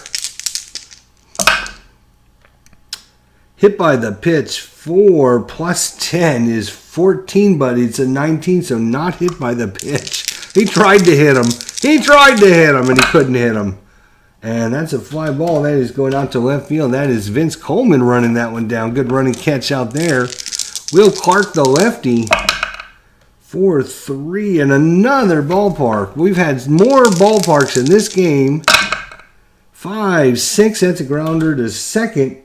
Hit by the pitch. 4 plus 10 is 14, but it's a 19, so not hit by the pitch. He tried to hit him. And he couldn't hit him. And that's a fly ball. That is going out to left field. That is Vince Coleman running that one down. Good running catch out there. Will Clark, the lefty. 4-3 in another ballpark. We've had more ballparks in this game. 5-6. That's a grounder to second.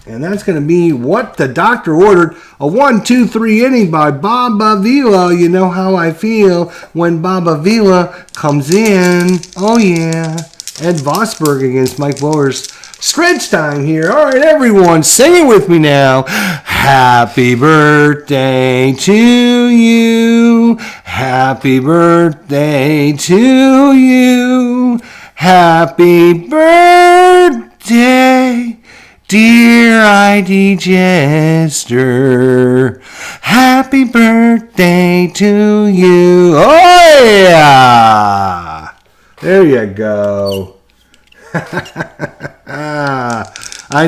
And that's going to be what the doctor ordered. A 1-2-3 inning by Bob Avila. You know how I feel when Bob Avila comes in. Oh, yeah. Ed Vosberg against Mike Blower's stretch time here. All right, everyone, sing it with me now. Happy birthday to you. Happy birthday to you. Happy birthday, dear ID Jester. Happy birthday to you. Oh, yeah. There you go. I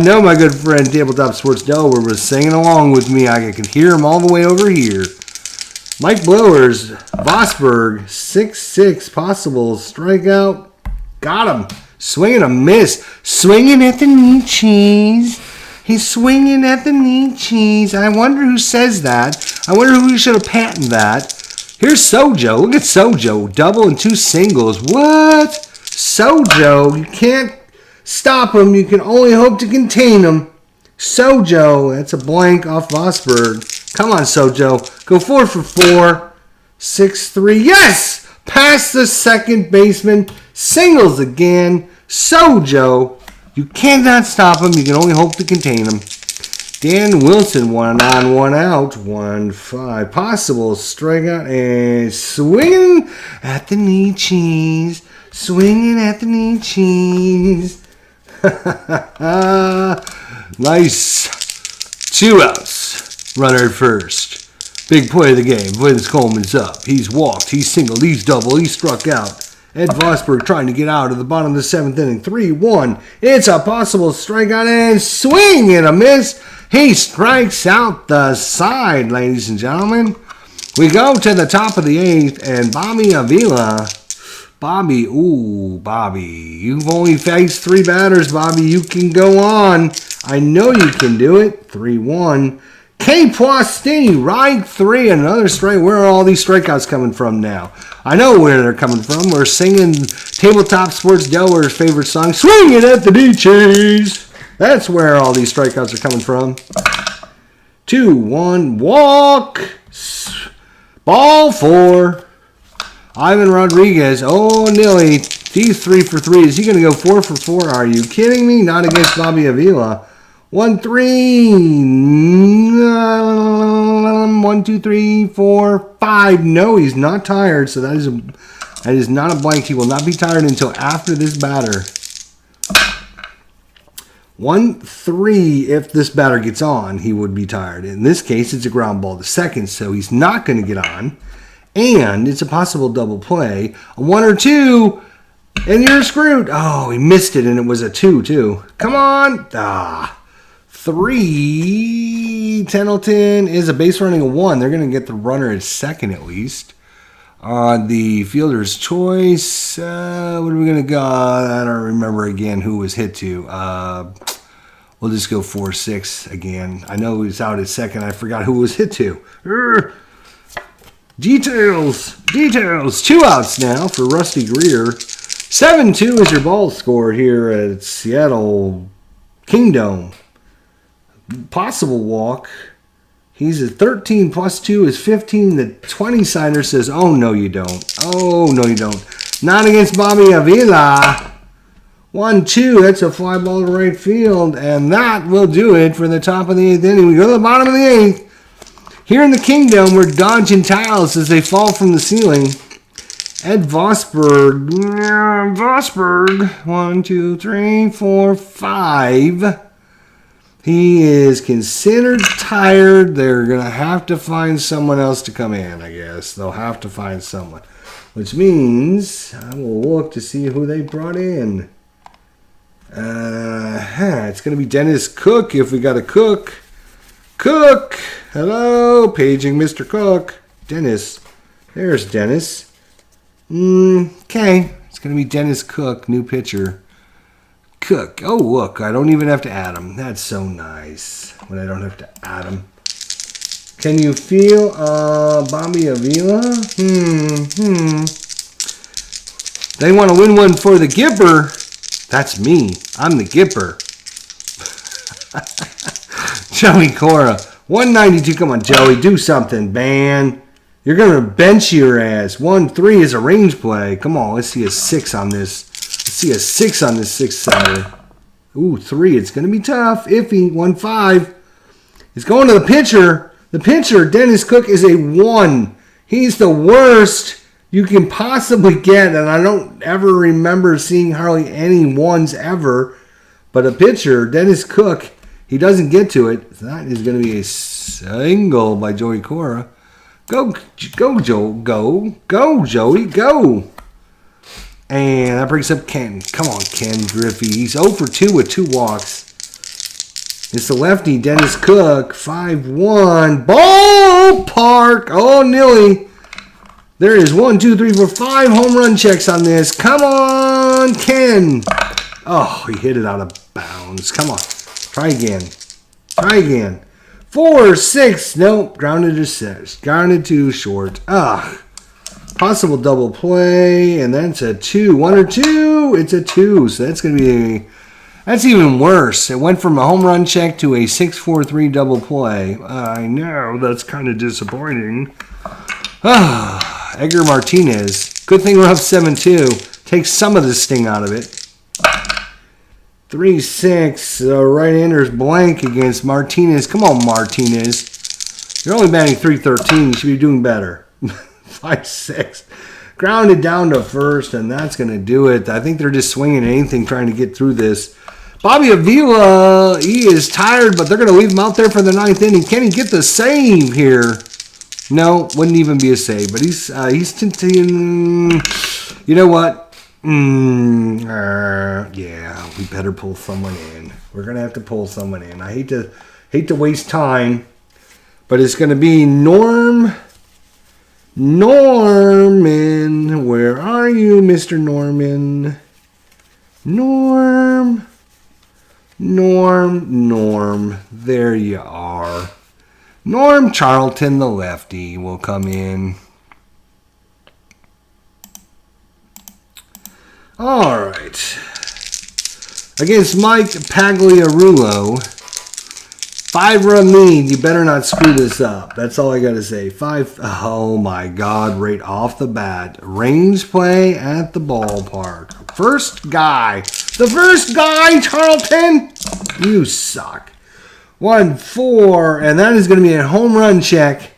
know my good friend Tabletop Sports Delaware was singing along with me. I could hear him all the way over here. Mike Blowers, Vosberg, 6-6 possible strikeout. Got him. Swinging a miss. Swinging at the knee cheese. He's swinging at the knee cheese. I wonder who says that. I wonder who should have patented that. Here's Sojo. Look at Sojo. Double and 2 singles. What? Sojo. You can't stop him. You can only hope to contain him. Sojo. That's a blank off Vosberg. Come on, Sojo. Go 4 for 4. 6-3. Yes! Past the second baseman. Singles again. Sojo. You cannot stop him. You can only hope to contain him. Dan Wilson, 1 on, 1 out. 1-5. Possible strikeout and swinging at the knee cheese. Swinging at the knee cheese. Nice. 2 outs. Runner at first. Big play of the game. Vince Coleman's up. He's walked. He's singled. He's doubled. He's struck out. Ed Vosberg trying to get out of the bottom of the 7th inning. 3-1. It's a possible strikeout and swing and a miss. He strikes out the side, ladies and gentlemen. We go to the top of the 8th, and Bobby Avila. Bobby, you've only faced 3 batters, Bobby. You can go on. I know you can do it. 3-1. K. Plastini, right 3, another strike. Where are all these strikeouts coming from now? I know where they're coming from. We're singing Tabletop Sports Delaware's favorite song, Swing It at the D-Cheese. That's where all these strikeouts are coming from. 2-1, walk. Ball 4. Ivan Rodriguez, nilly. He's 3 for 3. Is he going to go 4 for 4? Are you kidding me? Not against Bobby Avila. 1-3. 1, 2, 3, 4, 5. No, he's not tired. So that is not a blank. He will not be tired until after this batter. 1-3. If this batter gets on, he would be tired. In this case, it's a ground ball to second, so he's not going to get on. And it's a possible double play. A 1 or 2, and you're screwed. Oh, he missed it, and it was a 2, too. Come on. 3. Pendleton is a base running a 1. They're going to get the runner at second at least. The fielder's choice. What are we going to go? I don't remember again who was hit to. We'll just go 4-6 again. I know he was out at second. I forgot who was hit to. Details. 2 outs now for Rusty Greer. 7-2 is your ball score here at Seattle Kingdom. Possible walk. He's at 13 plus 2 is 15. The 20 signer says, oh, no, you don't. Oh, no, you don't. Not against Bobby Avila. 1-2. That's a fly ball to right field. And that will do it for the top of the 8th inning. We go to the bottom of the 8th. Here in the Kingdom, we're dodging tiles as they fall from the ceiling. Ed Vosberg. 1, 2, 3, 4, 5. He is considered tired. They're going to have to find someone else to come in, I guess. They'll have to find someone. Which means I will look to see who they brought in. It's going to be Dennis Cook if we got a Cook. Cook! Hello, paging Mr. Cook. Dennis. There's Dennis. Okay. It's going to be Dennis Cook, new pitcher. Cook. Oh, look. I don't even have to add him. That's so nice when I don't have to add him. Can you feel Bobby Avila? They want to win one for the Gipper. That's me. I'm the Gipper. Joey Cora. 192. Come on, Joey. Do something, man. You're going to bench your ass. 1-3 is a range play. Come on. Let's see a 6 on this. Let's see a 6 on this 6-sider. Ooh, 3. It's going to be tough. Iffy. 1-5. It's going to the pitcher. The pitcher, Dennis Cook, is a 1. He's the worst you can possibly get, and I don't ever remember seeing hardly any 1s ever. But a pitcher, Dennis Cook, he doesn't get to it. That is going to be a single by Joey Cora. Go, Joe. Go, Joey. Go. And that brings up Ken. Come on, Ken Griffey. He's 0 for 2 with 2 walks. It's the lefty, Dennis Cook. 5-1. Ballpark. Oh, Nilly. There is 1, 2, 3, 4, 5 home run checks on this. Come on, Ken. Oh, he hit it out of bounds. Come on. Try again. Try again. 4, 6. Nope. Grounded to 6. Grounded to short. Possible double play. And that's a 2. 1 or 2. It's a 2. So that's going to be that's even worse. It went from a home run check to a 6-4-3 double play. I know. That's kind of disappointing. Edgar Martinez. Good thing we're up 7-2. Take some of the sting out of it. 3-6. Right-hander's blank against Martinez. Come on, Martinez. You're only batting .313. You should be doing better. 5-6. Grounded down to first, and that's going to do it. I think they're just swinging anything trying to get through this. Bobby Avila, he is tired, but they're going to leave him out there for the 9th inning. Can he get the save here? No, wouldn't even be a save. But he's you know what? Yeah, we better pull someone in. We're gonna have to pull someone in. I hate to waste time, but it's gonna be Norman. Where are you, Mr. Norman? Norm. There you are. Norm Charlton, the lefty, will come in. All right. Against Mike Pagliarulo. 5-run lead. You better not screw this up. That's all I got to say. 5. Oh, my God. Right off the bat. Range play at the ballpark. First guy. The first guy, Charlton. You suck. 1-4, and that is going to be a home run check.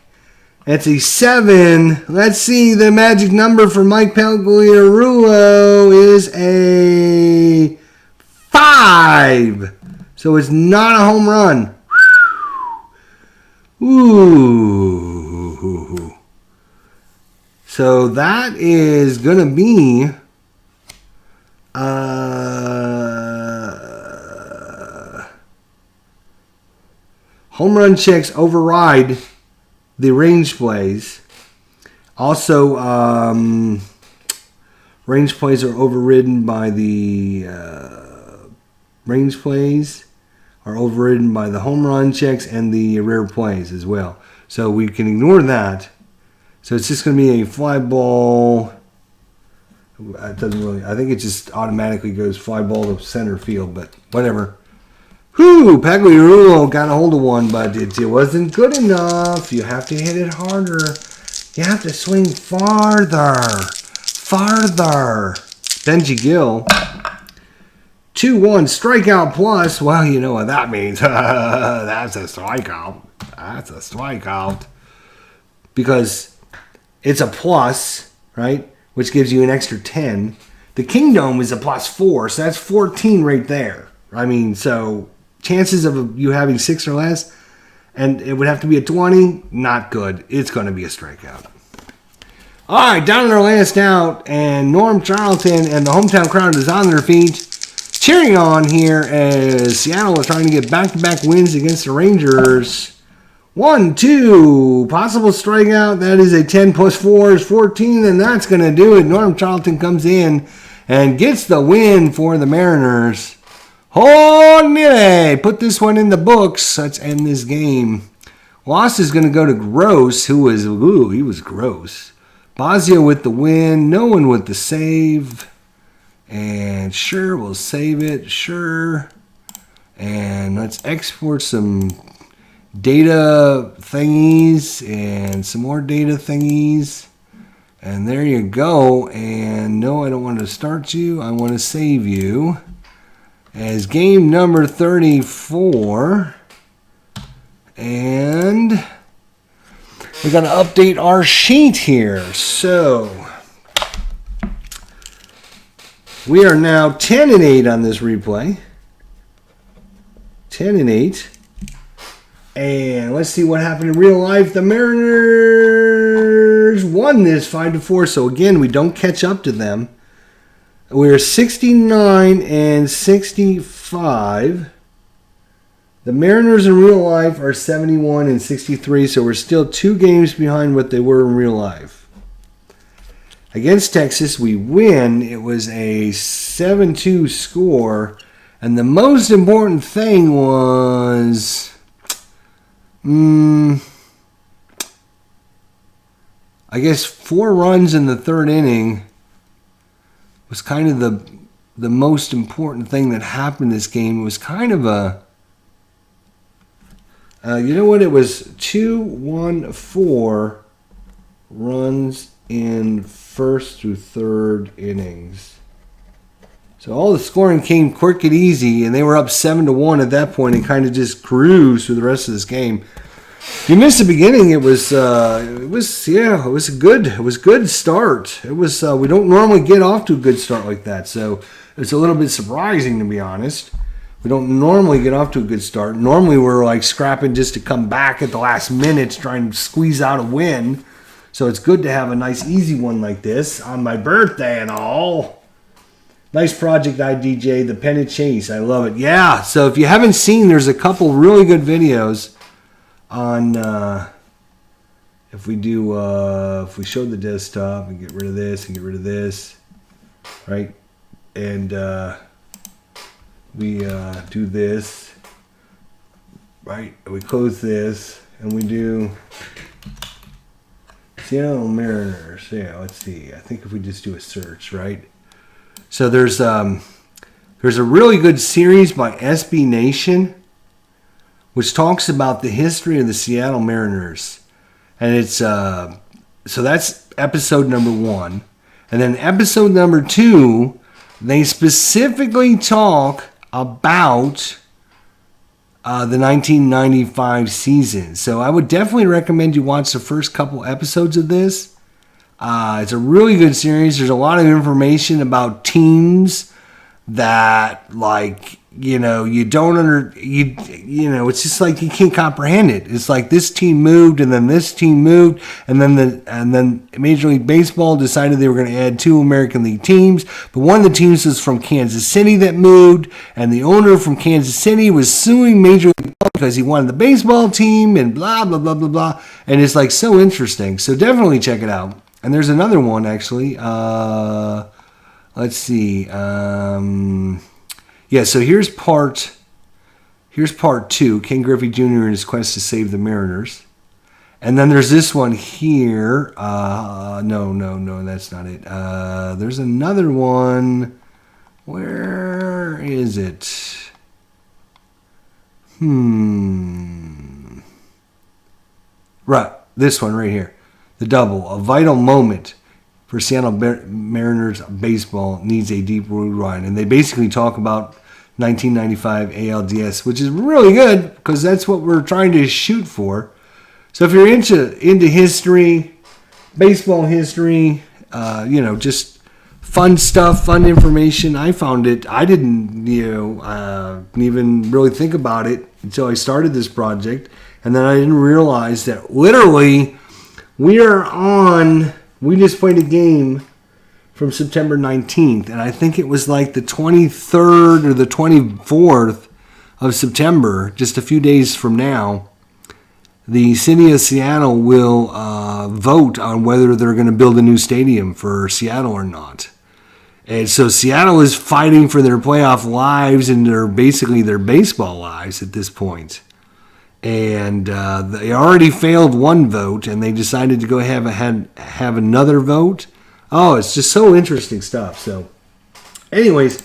It's a 7. Let's see, the magic number for Mike Pagliarulo is a 5. So it's not a home run. Ooh. So that is going to be home run checks override the range plays. Also, range plays are overridden by the range plays are overridden by the home run checks and the rare plays as well. So we can ignore that. So it's just going to be a fly ball. It doesn't really. I think it just automatically goes fly ball to center field, but whatever. Whew, Pagliarulo got a hold of one, but it wasn't good enough. You have to hit it harder. You have to swing farther. Benji Gill. 2-1 strikeout plus. Well, you know what that means. That's a strikeout. Because it's a plus, right? Which gives you an extra 10. The Kingdom is a +4, so that's 14 right there. I mean, so chances of you having 6 or less, and it would have to be a 20, not good. It's going to be a strikeout. All right, down in our last out, and Norm Charlton and the hometown crowd is on their feet, cheering on here as Seattle is trying to get back-to-back wins against the Rangers. 1-2, possible strikeout. That is a 10 + 4 is 14, and that's going to do it. Norm Charlton comes in and gets the win for the Mariners. Oh, Nile. Put this one in the books. Let's end this game. Loss is going to go to Gross, he was gross. Bosio with the win. No one with the save. And sure, we'll save it. Sure. And let's export some data thingies and some more data thingies. And there you go. And no, I don't want to start you. I want to save you as game number 34. And we're going to update our sheet here. So we are now 10-8 on this replay. 10-8. And let's see what happened in real life. The Mariners won this 5-4. So again, we don't catch up to them. We're 69 and 65. The Mariners in real life are 71 and 63, so we're still 2 games behind what they were in real life. Against Texas, we win. It was a 7-2 score. And the most important thing was... I guess 4 runs in the 3rd inning was kind of the most important thing that happened in this game. It was kind of a... you know what? It was 4 runs in 1st through 3rd innings. So all the scoring came quick and easy, and they were up 7-1 at that point, and kind of just cruised through the rest of this game. If you missed the beginning, it was a good start. It was we don't normally get off to a good start like that, so it's a little bit surprising, to be honest. We don't normally get off to a good start. Normally we're like scrapping just to come back at the last minute, trying to squeeze out a win. So it's good to have a nice easy one like this on my birthday and all. Nice project, IDJ, the Pennant Chase. I love it. Yeah, so if you haven't seen, there's a couple really good videos on if we show the desktop and get rid of this and get rid of this, right? And we do this, right? We close this and we do Seattle Mariners. Yeah, let's see. I think if we just do a search, right? So there's a really good series by SB Nation, which talks about the history of the Seattle Mariners. And it's so that's episode number 1. And then episode number 2, they specifically talk about the 1995 season. So I would definitely recommend you watch the first couple episodes of this. It's a really good series. There's a lot of information about teams that, like, you know, you don't you know, it's just like you can't comprehend it. It's like this team moved, and then this team moved, and then Major League Baseball decided they were going to add 2 American League teams. But one of the teams was from Kansas City that moved, and the owner from Kansas City was suing Major League Baseball because he wanted the baseball team, and blah blah blah blah blah. And it's like so interesting. So definitely check it out. And there's another one actually. Let's see. Yeah, so here's part 2, Ken Griffey Jr. and his quest to save the Mariners. And then there's this one here. No, that's not it. There's another one. Where is it? Right, this one right here. The double, a vital moment for Seattle Mariners baseball needs a deep root run. And they basically talk about 1995 ALDS, which is really good because that's what we're trying to shoot for. So if you're into history, baseball history, you know, just fun stuff, fun information, I found it. I didn't, even really think about it until I started this project. And then I didn't realize that literally we just played a game from September 19th, and I think it was like the 23rd or the 24th of September, just a few days from now, the city of Seattle will vote on whether they're going to build a new stadium for Seattle or not. And so Seattle is fighting for their playoff lives and basically their baseball lives at this point. And they already failed one vote, and they decided to go have another vote. Oh, it's just so interesting stuff. So, anyways,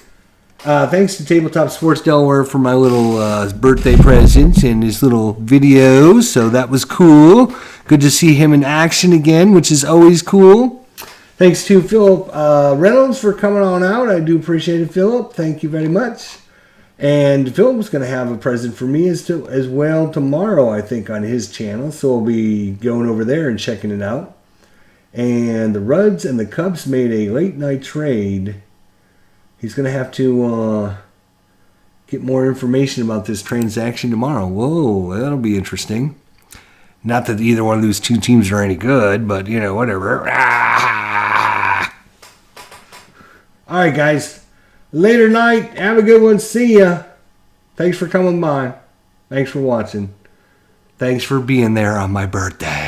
thanks to Tabletop Sports Delaware for my little birthday present and his little videos. So that was cool. Good to see him in action again, which is always cool. Thanks to Philip Reynolds for coming on out. I do appreciate it, Philip. Thank you very much. And Philip's going to have a present for me as well tomorrow, I think, on his channel. So we'll be going over there and checking it out. And the Reds and the Cubs made a late night trade. He's going to have to get more information about this transaction tomorrow. Whoa, that'll be interesting. Not that either one of those two teams are any good, but, whatever. All right, guys. Later night. Have a good one. See ya. Thanks for coming by. Thanks for watching. Thanks for being there on my birthday.